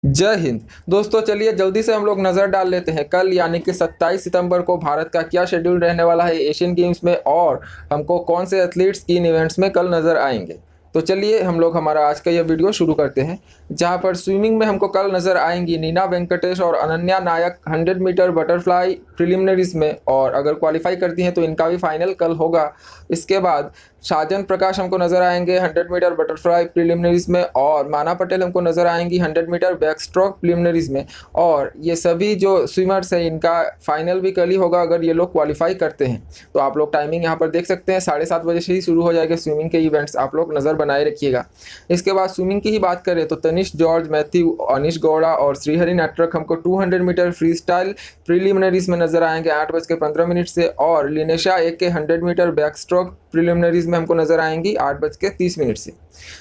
जय हिंद। दोस्तों चलिए जल्दी से हम लोग नज़र डाल लेते हैं कल यानी कि 27 सितंबर को भारत का क्या शेड्यूल रहने वाला है एशियन गेम्स में और हमको कौन से एथलीट्स इन इवेंट्स में कल नज़र आएंगे। तो चलिए हम लोग हमारा आज का यह वीडियो शुरू करते हैं, जहां पर स्विमिंग में हमको कल नज़र आएंगी नीना वेंकटेश और अनन्या नायक 100 मीटर बटरफ्लाई प्रिलिमिनरीज में, और अगर क्वालिफाई करती हैं तो इनका भी फाइनल कल होगा। इसके बाद साजन प्रकाश हमको नजर आएंगे 100 मीटर बटरफ्लाई प्रिलिमिनरीज में, और माना पटेल हमको नजर आएंगी 100 मीटर बैक स्ट्रोक प्रिलिमिनरीज में। और ये सभी जो स्विमर्स हैं इनका फाइनल भी कल ही होगा अगर ये लोग क्वालिफाई करते हैं। तो आप लोग टाइमिंग यहाँ पर देख सकते हैं, 7:30 बजे से ही शुरू हो जाएगा स्विमिंग के इवेंट्स, आप लोग नज़र बनाए रखिएगा। इसके बाद स्विमिंग की ही बात करें तो तनिष जॉर्ज, मैथ्यू, अनिश गौड़ा और श्रीहरि नाट्रक हमको 200 मीटर फ्री स्टाइल प्रिलिमिनरीज में नजर आएंगे 8:15 से, और लिनेशा एक के 100 मीटर बैक स्ट्रोक प्रिलिमिनरीज में हमको नजर आएंगी 8:30 से।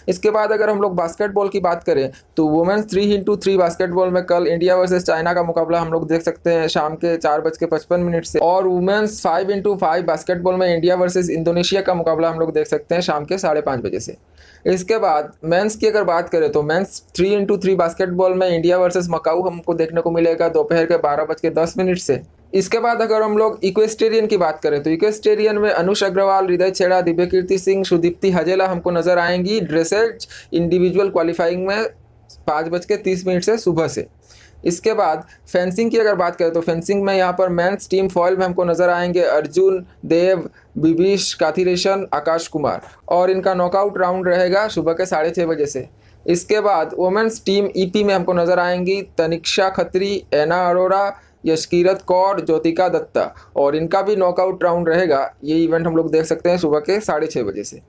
इसके बाद अगर हम लोग बास्केटबॉल की बात करें तो वुमेन्स 3x3 बास्केटबॉल में कल इंडिया वर्सेस चाइना का मुकाबला हम लोग देख सकते हैं शाम के 4:55 से, और वुमेन्स 5x5 बास्केटबॉल में इंडिया वर्सेस इंडोनेशिया का मुकाबला हम लोग देख सकते हैं शाम के 5:30 बजे से। इसके बाद मेंस की अगर बात करें तो मेंस 3x3 बास्केटबॉल में इंडिया वर्सेस मकाऊ हमको देखने को मिलेगा दोपहर के 12:10 से। इसके बाद अगर हम लोग इक्वेस्टेरियन की बात करें तो इक्वेस्टेरियन में अनुष अग्रवाल, हृदय छेड़ा, दिव्यकीर्ति सिंह, सुदीप्ति हजेला हमको नजर आएंगी ड्रेसेज इंडिविजुअल क्वालिफाइंग में 5:30 से सुबह से। इसके बाद फेंसिंग की अगर बात करें तो फेंसिंग में यहाँ पर मेंस टीम फॉइल में हमको नजर आएंगे अर्जुन देव, विभीष काथिरेशन, आकाश कुमार, और इनका नॉकआउट राउंड रहेगा सुबह के 6:30 बजे से। इसके बाद वुमेन्स टीम ईपी में हमको नजर आएंगी तनिक्षा खत्री, एना अरोरा, यशकीरत कौर, ज्योतिका दत्ता, और इनका भी नॉकआउट राउंड रहेगा। ये इवेंट हम लोग देख सकते हैं सुबह के 6:30 बजे से।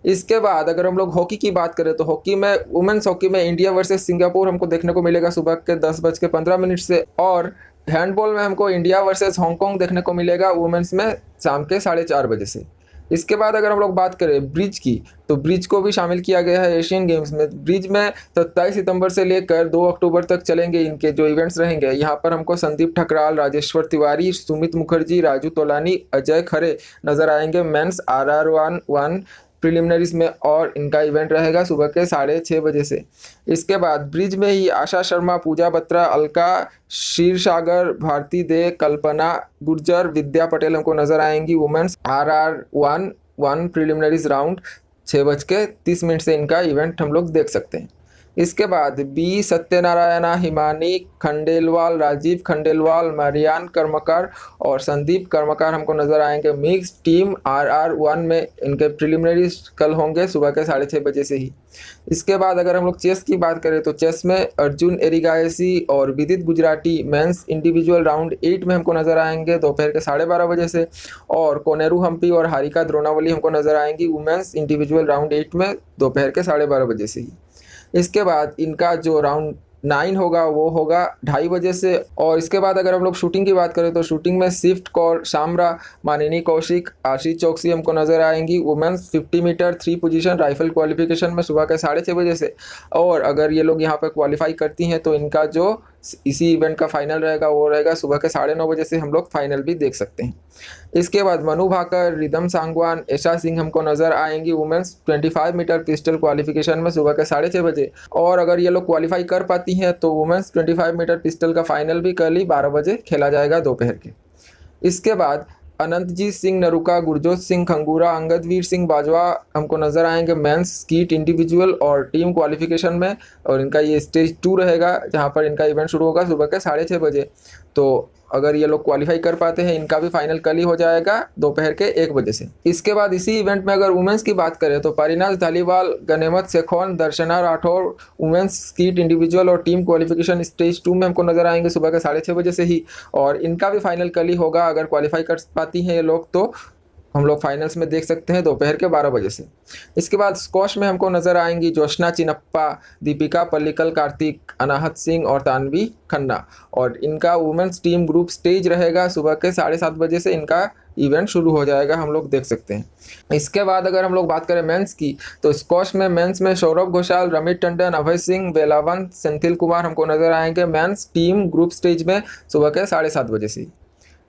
इसके बाद अगर हम लोग हॉकी की बात करें तो हॉकी में वुमेन्स हॉकी में इंडिया वर्सेस सिंगापुर हमको देखने को मिलेगा सुबह के 10:15 से, और हैंडबॉल में हमको इंडिया वर्सेस हांगकांग देखने को मिलेगा वुमेन्स में शाम के 4:30 बजे से। इसके बाद अगर हम लोग बात करें ब्रिज की तो ब्रिज को भी शामिल किया गया है एशियन गेम्स में। ब्रिज में 27 सितंबर से लेकर 2 अक्टूबर तक चलेंगे इनके जो इवेंट्स रहेंगे। यहाँ पर हमको संदीप ठकराल, राजेश्वर तिवारी, सुमित मुखर्जी, राजू तोलानी, अजय खरे नजर आएंगे मेंस RR1 प्रिलिमिनरीज में, और इनका इवेंट रहेगा सुबह के 6:30 बजे से। इसके बाद ब्रिज में ही आशा शर्मा, पूजा बत्रा, अलका क्षीरसागर, भारती दे, कल्पना गुर्जर, विद्या पटेल हमको नजर आएंगी वुमेन्स RR1 प्रिलिमिनरीज राउंड 6:30 से इनका इवेंट हम लोग देख सकते हैं। इसके बाद बी सत्यनारायणा, हिमानी खंडेलवाल, राजीव खंडेलवाल, marian कर्मकार और संदीप कर्मकार हमको नजर आएंगे मिक्स टीम RR1 में। इनके प्रिलिमिनरीज कल होंगे सुबह के 6:30 बजे से ही। इसके बाद अगर हम लोग चेस की बात करें तो चेस में अर्जुन एरिगायसी और विदित गुजराती मेंस इंडिविजुअल राउंड 8 में हमको नजर आएंगे दोपहर के 12:30 बजे से, और कोनेरू हम्पी और हारिका द्रोणावली हमको नजर आएंगी वुमेन्स इंडिविजुअल राउंड 8 में दोपहर के 12:30 बजे से ही। इसके बाद इनका जो राउंड 9 होगा वो होगा 2:30 बजे से। और इसके बाद अगर हम लोग शूटिंग की बात करें तो शूटिंग में सिफ्ट कौर, शामरा, मानिनी कौशिक, आशीष चौकसी हमको नजर आएंगी women's 50 metre 3 position rifle qualification में सुबह के 6:30 बजे से। और अगर ये लोग यहाँ पर क्वालिफाई करती हैं तो इनका जो इसी इवेंट का फाइनल रहेगा वो रहेगा सुबह के 9:30 बजे से, हम लोग फाइनल भी देख सकते हैं। इसके बाद मनु भाकर, रिदम सांगवान, ऐशा सिंह हमको नजर आएंगी वुमेन्स 25 मीटर पिस्टल क्वालिफिकेशन में सुबह के 6:30 बजे, और अगर ये लोग क्वालिफाई कर पाती हैं तो वुमेन्स 25 मीटर पिस्टल का फाइनल भी कल ही 12 बजे खेला जाएगा दोपहर के। इसके बाद अनंतजीत सिंह नरुका, गुरजोत सिंह खंगूरा, अंगदवीर सिंह बाजवा हमको नजर आएंगे मेंस स्कीट इंडिविजुअल और टीम क्वालिफिकेशन में, और इनका ये स्टेज 2 रहेगा जहां पर इनका इवेंट शुरू होगा सुबह के 6:30 बजे। तो अगर ये लोग क्वालिफाई कर पाते हैं इनका भी फाइनल कल ही हो जाएगा दोपहर के 1 बजे से। इसके बाद इसी इवेंट में अगर वुमेन्स की बात करें तो परिनाज धालीवाल, गनेमत शेखौन, दर्शना राठौर वुमेन्स स्कीट इंडिविजुअल और टीम क्वालिफिकेशन स्टेज 2 में हमको नजर आएंगे सुबह के 6:30 बजे से ही, और इनका भी फाइनल कल ही होगा। अगर क्वालिफाई कर पाती हैं ये लोग तो हम लोग फाइनल्स में देख सकते हैं दोपहर के 12 बजे से। इसके बाद स्क्वॉश में हमको नजर आएंगी जोशना चिनप्पा, दीपिका पल्लिकल, कार्तिक, अनाहत सिंह और तानवी खन्ना, और इनका वुमेन्स टीम ग्रुप स्टेज रहेगा सुबह के 7:30 बजे से इनका इवेंट शुरू हो जाएगा, हम लोग देख सकते हैं। इसके बाद अगर हम लोग बात करें मेंस की तो स्क्वॉश में मेंस में सौरभ घोषाल, रमित टंडन, अभय सिंह, वेलावन, सेंथिल कुमार हमको नजर आएंगे मेंस टीम ग्रुप स्टेज में सुबह के 7:30 बजे से।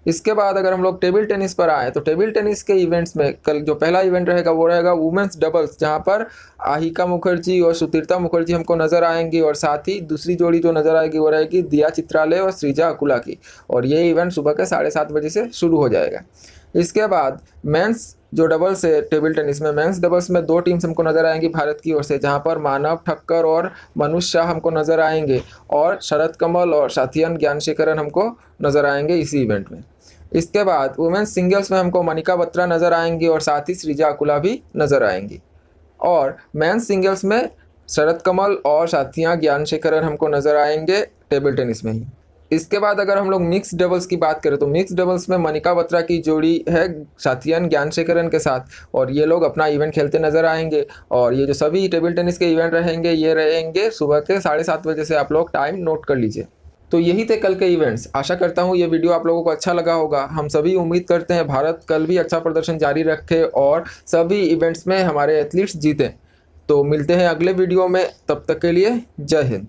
इसके बाद अगर हम लोग टेबल टेनिस पर आए तो टेबल टेनिस के इवेंट्स में कल जो पहला इवेंट रहेगा वो रहेगा वुमेन्स डबल्स, जहां पर आहिका मुखर्जी और सुतीर्था मुखर्जी हमको नज़र आएंगी, और साथ ही दूसरी जोड़ी जो नज़र आएगी वो रहेगी दिया चित्रालय और सृजा अकुला की, और ये इवेंट सुबह के 7:30 बजे से शुरू हो जाएगा। इसके बाद मेंस जो डबल्स है टेबल टेनिस में, मेंस डबल्स में 2 टीम्स हमको नज़र आएंगी भारत की ओर से, जहां पर मानव ठक्कर और मनुष शाह हमको नज़र आएंगे, और शरद कमल और साथियन ज्ञानशेखरन हमको नज़र आएंगे इसी इवेंट में। इसके बाद वुमेन्स सिंगल्स में हमको मनिका बत्रा नज़र आएंगी, और साथ ही सृजा अकुला भी नज़र आएंगी। और मेंस सिंगल्स में शरद कमल और साथिया ज्ञानशेखरन हमको नज़र आएंगे टेबल टेनिस में ही। इसके बाद अगर हम लोग मिक्स डबल्स की बात करें तो मिक्स डबल्स में मनिका बत्रा की जोड़ी है साथियन ज्ञानशेखरन के साथ, और ये लोग अपना इवेंट खेलते नजर आएंगे। और ये जो सभी टेबल टेनिस के इवेंट रहेंगे ये रहेंगे सुबह के 7:30 बजे से, आप लोग टाइम नोट कर लीजिए। तो यही थे कल के इवेंट्स। आशा करता हूँ ये वीडियो आप लोगों को अच्छा लगा होगा। हम सभी उम्मीद करते हैं भारत कल भी अच्छा प्रदर्शन जारी रखे और सभी इवेंट्स में हमारे एथलीट्स जीतें। तो मिलते हैं अगले वीडियो में, तब तक के लिए जय हिंद।